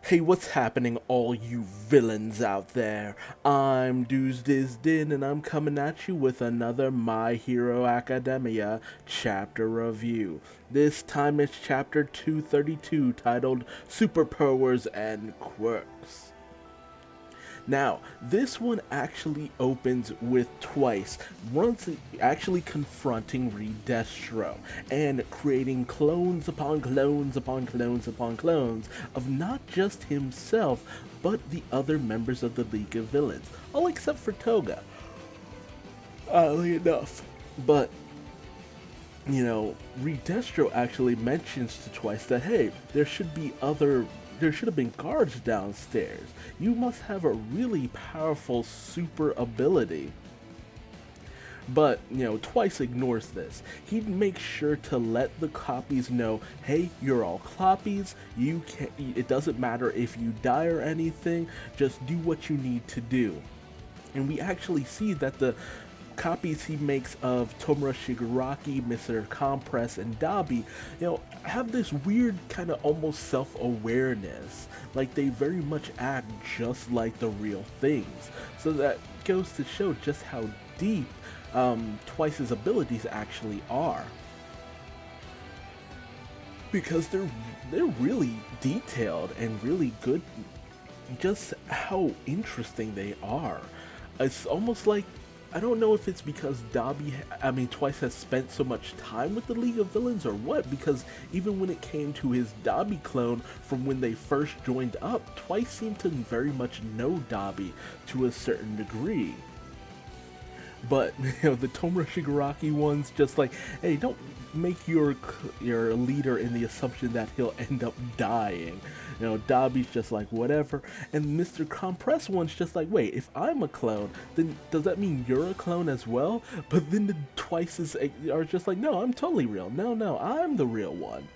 Hey, what's happening, all you villains out there? I'm Duuz-Diz-Din, and I'm coming at you with another My Hero Academia chapter review. This time it's chapter 232, titled Superpowers and Quirks. Now, this one actually opens with Twice once actually confronting Destro and creating clones upon clones upon clones upon clones of not just himself, but the other members of the League of Villains, all except for Toga. Oddly enough. But Destro actually mentions to Twice that, hey, there should have been guards downstairs. You must have a really powerful super ability. But, Twice ignores this. He makes sure to let the copies know, hey, you're all copies, it doesn't matter if you die or anything, just do what you need to do. And we actually see that the copies he makes of Tomura Shigaraki, Mr. Compress, and Dabi, have this weird kind of almost self-awareness. Like they very much act just like the real things. So that goes to show just how deep Twice's abilities actually are. Because they're really detailed and really good, just how interesting they are. It's almost like, I don't know if it's because Twice has spent so much time with the League of Villains or what, because even when it came to his Dabi clone from when they first joined up, Twice seemed to very much know Dabi to a certain degree. But, the Tomura Shigaraki one's just like, hey, don't make your leader in the assumption that he'll end up dying. Dabi's just like, whatever. And Mr. Compress one's just like, wait, if I'm a clone, then does that mean you're a clone as well? But then the Twices are just like, no, I'm totally real. No, I'm the real one.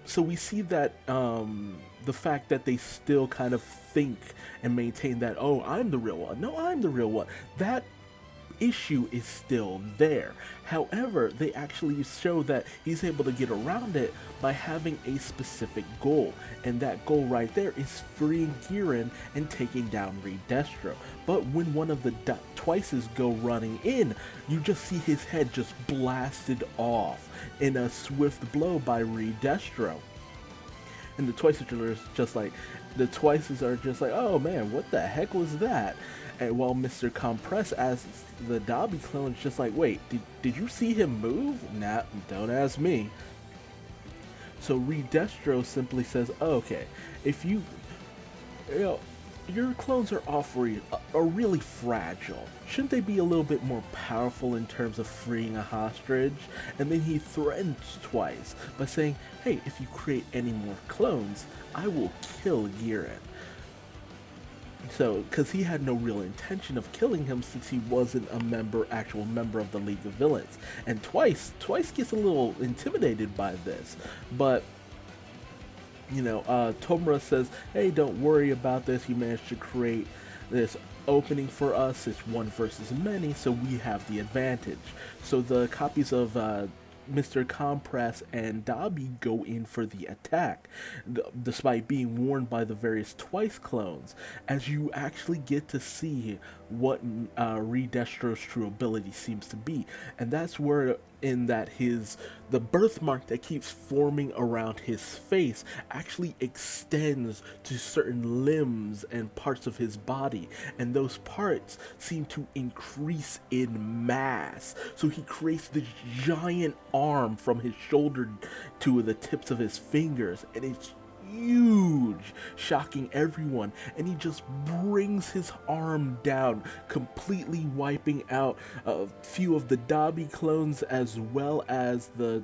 So we see that the fact that they still kind of think and maintain that, oh, I'm the real one. No, I'm the real one. That issue is still there. However, they actually show that he's able to get around it by having a specific goal, and that goal right there is freeing Giran and taking down Destro. But when one of the Twices go running in, you just see his head just blasted off in a swift blow by Destro. And the Twices are just like, oh man, what the heck was that? And while Mr. Compress asks the Dabi clone, just like, wait, did you see him move? Nah, don't ask me. So Destro simply says, oh, okay, if your clones are really fragile. Shouldn't they be a little bit more powerful in terms of freeing a hostage? And then he threatens Twice by saying, hey, if you create any more clones, I will kill Giran. So, because he had no real intention of killing him since he wasn't actual member of the League of Villains. And Twice gets a little intimidated by this. But, Tomura says, hey, don't worry about this. You managed to create this opening for us. It's one versus many, so we have the advantage. So the copies of Mr. Compress and Dabi go in for the attack, despite being warned by the various Twice clones, as you actually get to see what Destro's true ability seems to be. And that's where the birthmark that keeps forming around his face actually extends to certain limbs and parts of his body, and those parts seem to increase in mass. So he creates this giant arm from his shoulder to the tips of his fingers, and it's huge, shocking everyone, and he just brings his arm down, completely wiping out a few of the Dabi clones as well as the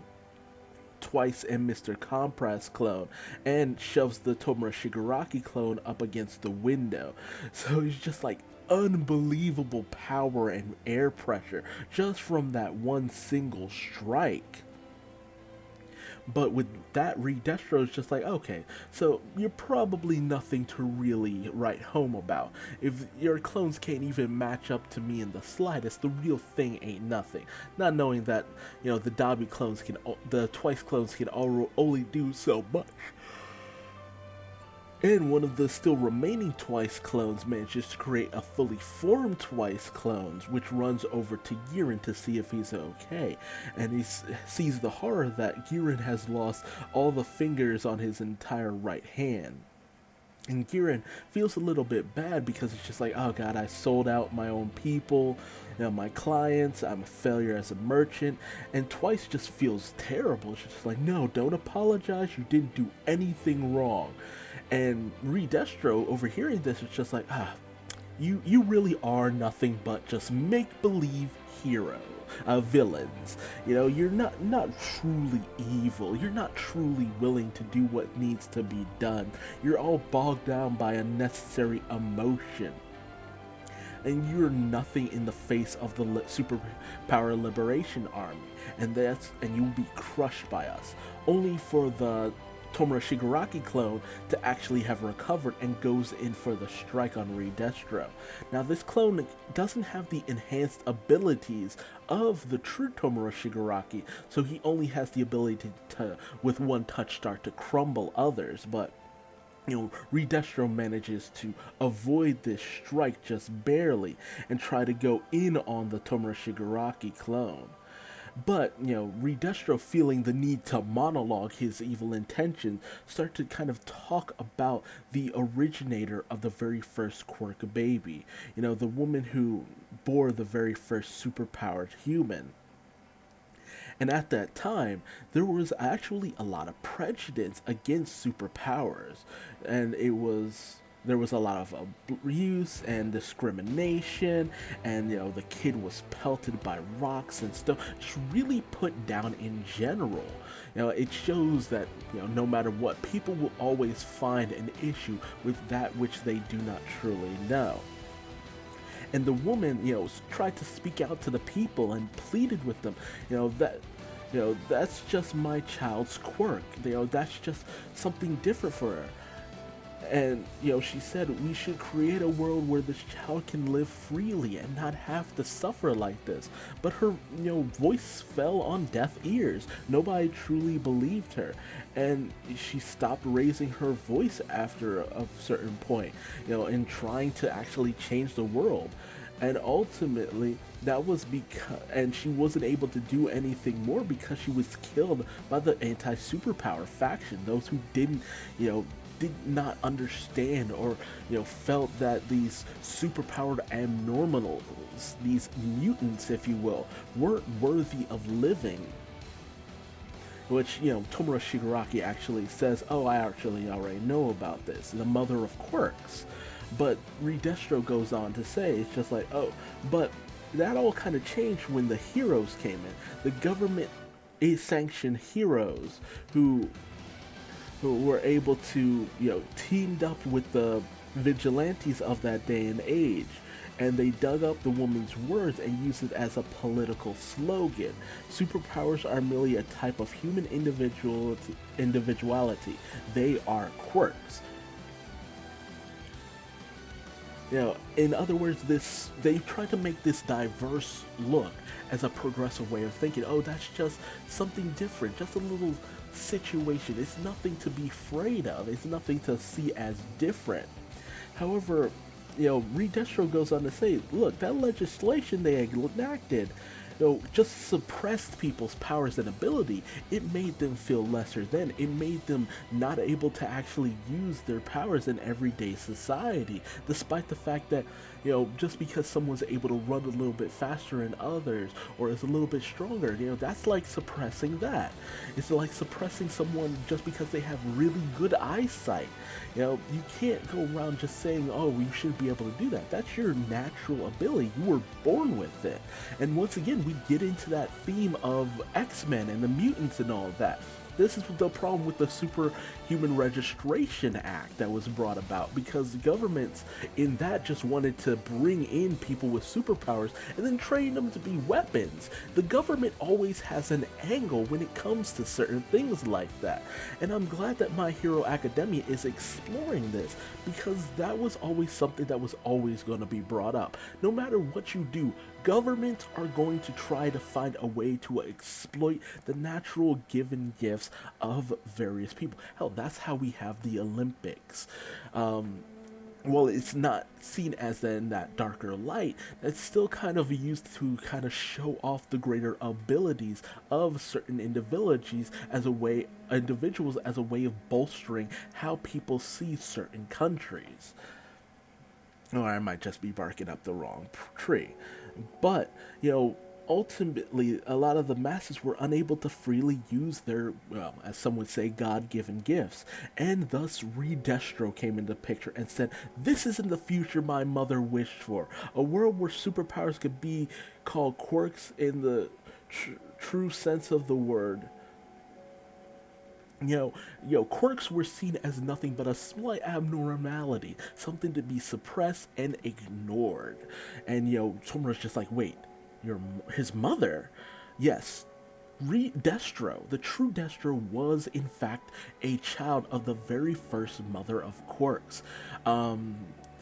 Twice and Mr. Compress clone, and shoves the Tomura Shigaraki clone up against the window. So he's just like unbelievable power and air pressure just from that one single strike. But with that, Destro is just like, okay, so you're probably nothing to really write home about. If your clones can't even match up to me in the slightest, the real thing ain't nothing. Not knowing that, the Twice clones can only do so much. And one of the still remaining Twice clones manages to create a fully formed Twice clones, which runs over to Giran to see if he's okay. And he sees the horror that Giran has lost all the fingers on his entire right hand. And Giran feels a little bit bad because it's just like, oh god, I sold out my own people, my clients, I'm a failure as a merchant, and Twice just feels terrible. It's just like, no, don't apologize, you didn't do anything wrong. And Destro, overhearing this, is just like, you really are nothing but just make-believe hero. Villains. You're not truly evil. You're not truly willing to do what needs to be done. You're all bogged down by unnecessary emotion. And you're nothing in the face of the Superpower Liberation Army. And you'll be crushed by us. Only for the Tomura Shigaraki clone to actually have recovered and goes in for the strike on Destro. Now this clone doesn't have the enhanced abilities of the true Tomura Shigaraki, so he only has the ability to with one touch start to crumble others, but Destro manages to avoid this strike just barely and try to go in on the Tomura Shigaraki clone. But, Destro, feeling the need to monologue his evil intentions, start to kind of talk about the originator of the very first Quirk baby. The woman who bore the very first superpowered human. And at that time, there was actually a lot of prejudice against superpowers. And there was a lot of abuse and discrimination, and the kid was pelted by rocks and stuff, just really put down in general. It shows that no matter what, people will always find an issue with that which they do not truly know. And the woman, tried to speak out to the people and pleaded with them, that's just my child's quirk. That's just something different for her. And, she said we should create a world where this child can live freely and not have to suffer like this. But her, voice fell on deaf ears. Nobody truly believed her. And she stopped raising her voice after a certain point, in trying to actually change the world. And ultimately, that was because, and she wasn't able to do anything more because she was killed by the anti-superpower faction, those who did not understand or felt that these superpowered abnormals, these mutants if you will, weren't worthy of living. Which Tomura Shigaraki actually says, oh, I actually already know about this, the mother of Quirks. But Destro goes on to say, it's just like, oh, but that all kind of changed when the heroes came in, the government sanctioned heroes who were able to, teamed up with the vigilantes of that day and age, and they dug up the woman's words and used it as a political slogan. Superpowers are merely a type of human individuality. They are quirks. In other words, they try to make this diverse look as a progressive way of thinking. Oh, that's just something different, just a little situation. It's nothing to be afraid of. It's nothing to see as different. However, Destro goes on to say, look, that legislation they enacted, just suppressed people's powers and ability. It made them feel lesser than. It made them not able to actually use their powers in everyday society, despite the fact that, just because someone's able to run a little bit faster than others or is a little bit stronger, that's like suppressing that. It's like suppressing someone just because they have really good eyesight. You can't go around just saying, oh, you shouldn't be able to do that. That's your natural ability. You were born with it. And once again, we get into that theme of X-Men and the mutants and all of that. This is the problem with the Superhuman Registration Act that was brought about, because the governments in that just wanted to bring in people with superpowers and then train them to be weapons. The government always has an angle when it comes to certain things like that. And I'm glad that My Hero Academia is exploring this, because that was always something that was always going to be brought up. No matter what you do, governments are going to try to find a way to exploit the natural given gifts of various people. Hell, that's how we have the Olympics. Well, it's not seen as in that darker light. It's still kind of used to kind of show off the greater abilities of certain individuals as a way of bolstering how people see certain countries. Or I might just be barking up the wrong tree. But, ultimately, a lot of the masses were unable to freely use their, well, as some would say, God given gifts. And thus, Destro came into the picture and said, "This isn't the future my mother wished for. A world where superpowers could be called quirks in the true sense of the word." Quirks were seen as nothing but a slight abnormality, something to be suppressed and ignored. And Tomura's just like, wait, his mother? Yes, Destro, the true Destro, was in fact a child of the very first mother of Quirks.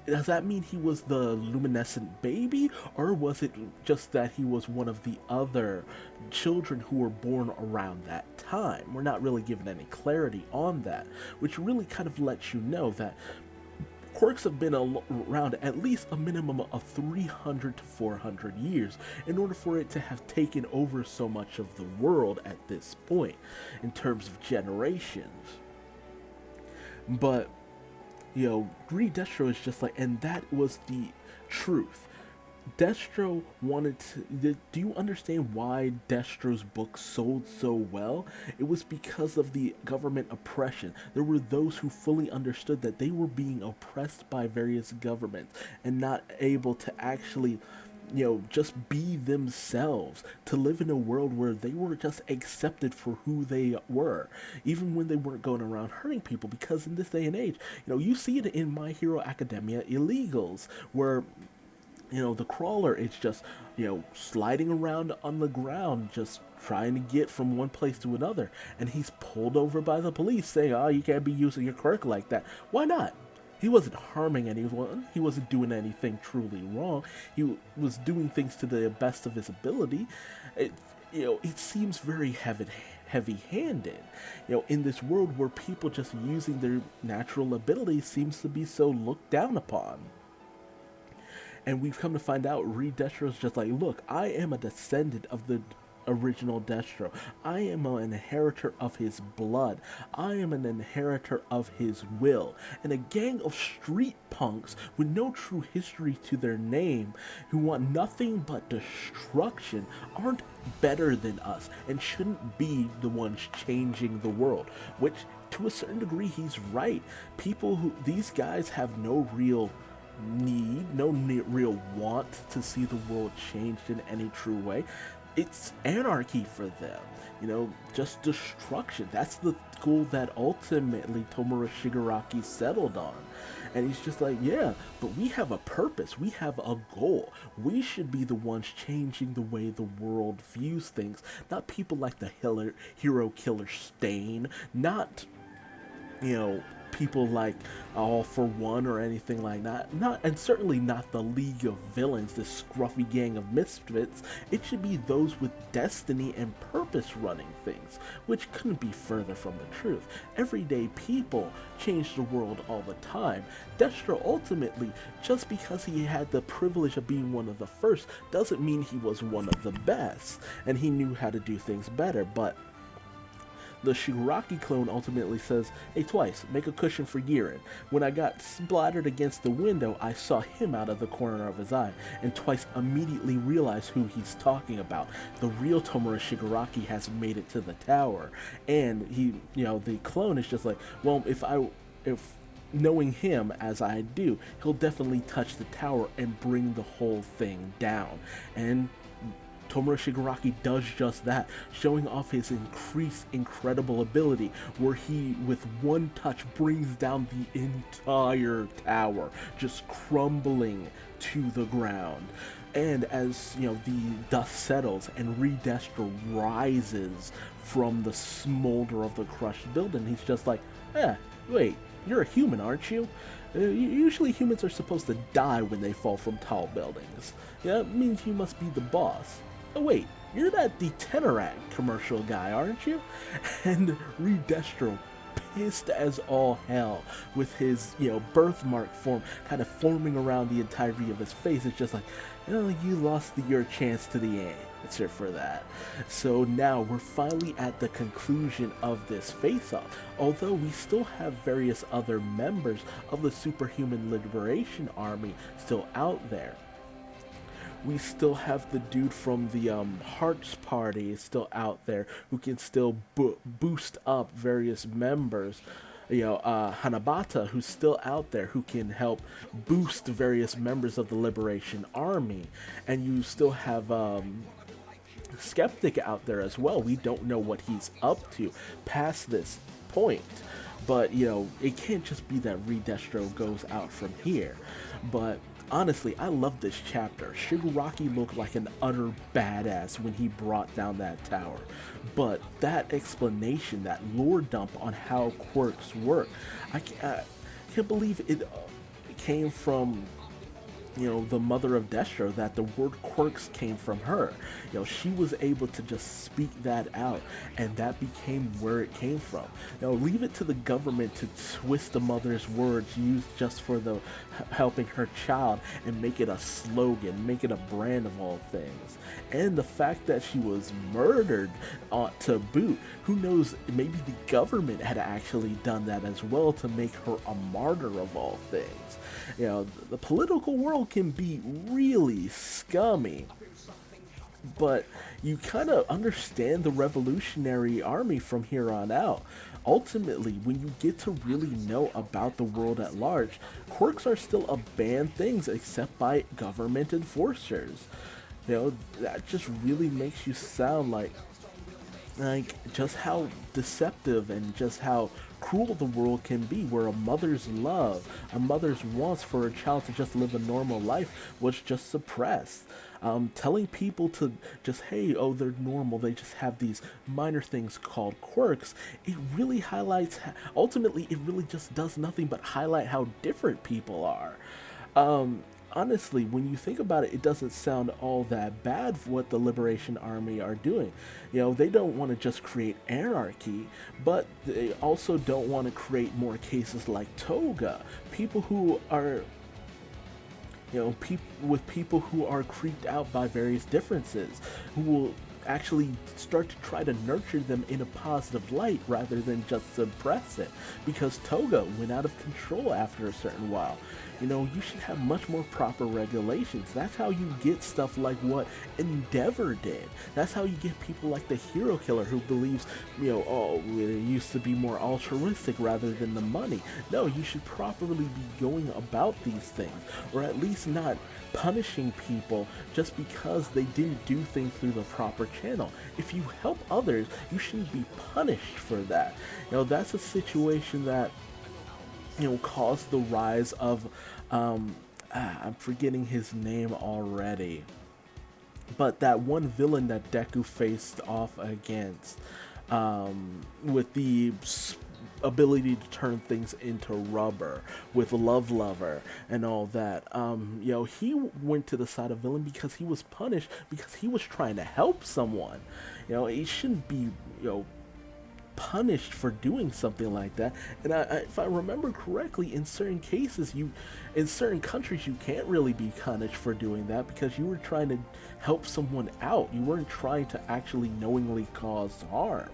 Does that mean he was the luminescent baby, or was it just that he was one of the other children who were born around that time? We're not really given any clarity on that, which really kind of lets you know that Quirks have been around at least a minimum of 300 to 400 years in order for it to have taken over so much of the world at this point in terms of generations. But Destro is just like, and that was the truth. Destro wanted to. Do you understand why Destro's book sold so well? It was because of the government oppression. There were those who fully understood that they were being oppressed by various governments and not able to actually just be themselves, to live in a world where they were just accepted for who they were, even when they weren't going around hurting people. Because in this day and age, you see it in My Hero Academia Illegals, where the crawler is just sliding around on the ground, just trying to get from one place to another, and he's pulled over by the police saying, "Oh, you can't be using your quirk like that." Why not? He wasn't harming anyone. He wasn't doing anything truly wrong. He was doing things to the best of his ability. It seems very heavy-handed. In this world where people just using their natural abilities seems to be so looked down upon. And we've come to find out Destro is just like, look, I am a descendant of the original Destro. I am an inheritor of his blood. I am an inheritor of his will. And a gang of street punks with no true history to their name, who want nothing but destruction, aren't better than us and shouldn't be the ones changing the world. Which, to a certain degree, he's right. These guys have no real need, no real want to see the world changed in any true way. It's anarchy for them, just destruction. That's the goal that ultimately Tomura Shigaraki settled on. And he's just like, yeah, but we have a purpose, we have a goal. We should be the ones changing the way the world views things, not people like the hero killer Stain, not people like All for One or anything like that. And certainly not the League of Villains, this scruffy gang of misfits. It should be those with destiny and purpose running things, which couldn't be further from the truth. Everyday people change the world all the time. Destro ultimately, just because he had the privilege of being one of the first, doesn't mean he was one of the best, and he knew how to do things better. But the Shigaraki clone ultimately says, "Hey, Twice, make a cushion for Girin. When I got splattered against the window, I saw him out of the corner of his eye." And Twice immediately realized who he's talking about. The real Tomura Shigaraki has made it to the tower. And he, the clone is just like, well, if knowing him as I do, he'll definitely touch the tower and bring the whole thing down. And Tomura Shigaraki does just that, showing off his incredible ability, where he, with one touch, brings down the entire tower, just crumbling to the ground. And as, the dust settles and Destro rises from the smolder of the crushed building, he's just like, wait, You're a human, aren't you? Usually humans are supposed to die when they fall from tall buildings. Yeah, it means you must be the boss. Oh wait, you're that Detenerac commercial guy, aren't you? And Reed Destro, pissed as all hell with his, birthmark kind of forming around the entirety of his face. It's just like, you lost your chance to the answer for that. So now we're finally at the conclusion of this face-off. Although we still have various other members of the Superhuman Liberation Army still out there. We still have the dude from the Hearts Party still out there who can still boost up various members. Hanabata, who's still out there, who can help boost various members of the Liberation Army. And you still have Skeptic out there as well. We don't know what he's up to past this point. But, it can't just be that Reed Destro goes out from here. But honestly, I love this chapter. Shigaraki looked like an utter badass when he brought down that tower. But that explanation, that lore dump on how quirks work, I can't believe it came from, the mother of Destro, that the word quirks came from her. She was able to just speak that out, and that became where it came from. Leave it to the government to twist the mother's words used just for the helping her child and make it a slogan, make it a brand of all things. And the fact that she was murdered to boot, who knows, maybe the government had actually done that as well to make her a martyr of all things. The political world can be really scummy, but you kind of understand the Revolutionary Army from here on out. Ultimately, when you get to really know about the world at large, quirks are still a banned things except by government enforcers. That just really makes you sound like just how deceptive and just how cruel the world can be, where a mother's love, a mother's wants for a child to just live a normal life was just suppressed. Telling people to just, hey, oh, they're normal, they just have these minor things called quirks, it really highlights, ultimately, it really just does nothing but highlight how different people are. Honestly, when you think about it, it doesn't sound all that bad for what the Liberation Army are doing. They don't want to just create anarchy, but they also don't want to create more cases like Toga. People who are, people who are creeped out by various differences, who will actually start to try to nurture them in a positive light rather than just suppress it, because Toga went out of control after a certain while. You should have much more proper regulations. That's how you get stuff like what Endeavor did. That's how you get people like the Hero Killer, who believes, it used to be more altruistic rather than the money. No, you should properly be going about these things, or at least not punishing people just because they didn't do things through the proper channel. If you help others, you shouldn't be punished for that. That's a situation that caused the rise of I'm forgetting his name already, but that one villain that Deku faced off against, with the ability to turn things into rubber, with Love Lover and all that. He went to the side of villain because he was punished because he was trying to help someone. He shouldn't be, punished for doing something like that. And if I remember correctly, in certain cases, in certain countries, you can't really be punished for doing that because you were trying to help someone out. You weren't trying to actually knowingly cause harm.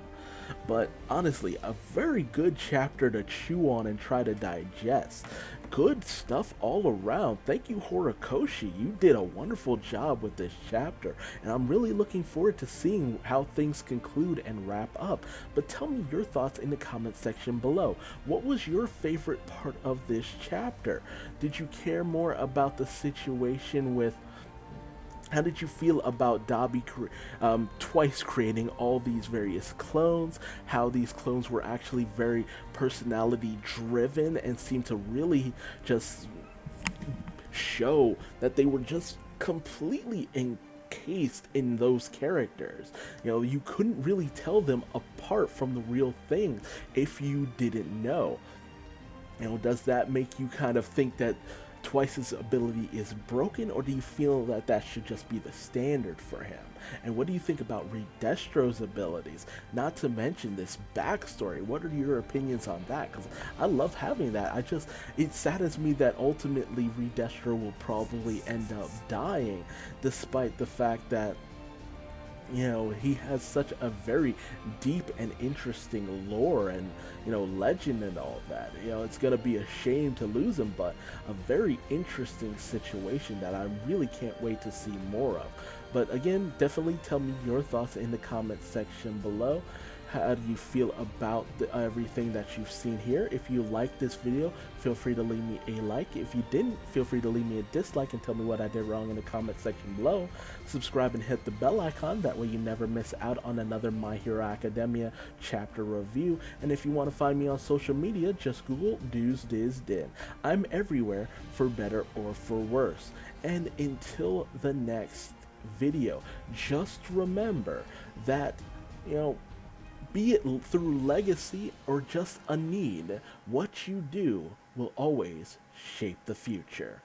But honestly, a very good chapter to chew on and try to digest. Good stuff all around. Thank you, Horikoshi. You did a wonderful job with this chapter, and I'm really looking forward to seeing how things conclude and wrap up. But tell me your thoughts in the comment section below. What was your favorite part of this chapter? Did you care more about the situation with... How did you feel about Dabi twice creating all these various clones? How these clones were actually very personality driven and seemed to really just show that they were just completely encased in those characters. You couldn't really tell them apart from the real thing if you didn't know. Does that make you kind of think that Twice's ability is broken, or do you feel that that should just be the standard for him? And what do you think about Reed Destro's abilities? Not to mention this backstory. What are your opinions on that? Because I love having that. It saddens me that ultimately Reed Destro will probably end up dying, despite the fact that he has such a very deep and interesting lore and, legend and all that. It's going to be a shame to lose him, but a very interesting situation that I really can't wait to see more of. But again, definitely tell me your thoughts in the comment section below. How do you feel about everything that you've seen here? If you liked this video, feel free to leave me a like. If you didn't, feel free to leave me a dislike and tell me what I did wrong in the comment section below. Subscribe and hit the bell icon, that way you never miss out on another My Hero Academia chapter review. And if you want to find me on social media, just Google Duuz-Diz-Din. I'm everywhere, for better or for worse. And until the next video, just remember that, be it through legacy or just a need, what you do will always shape the future.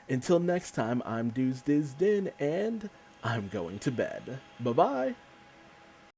Until next time, I'm Duuz-Diz-Din, and I'm going to bed. Bye-bye.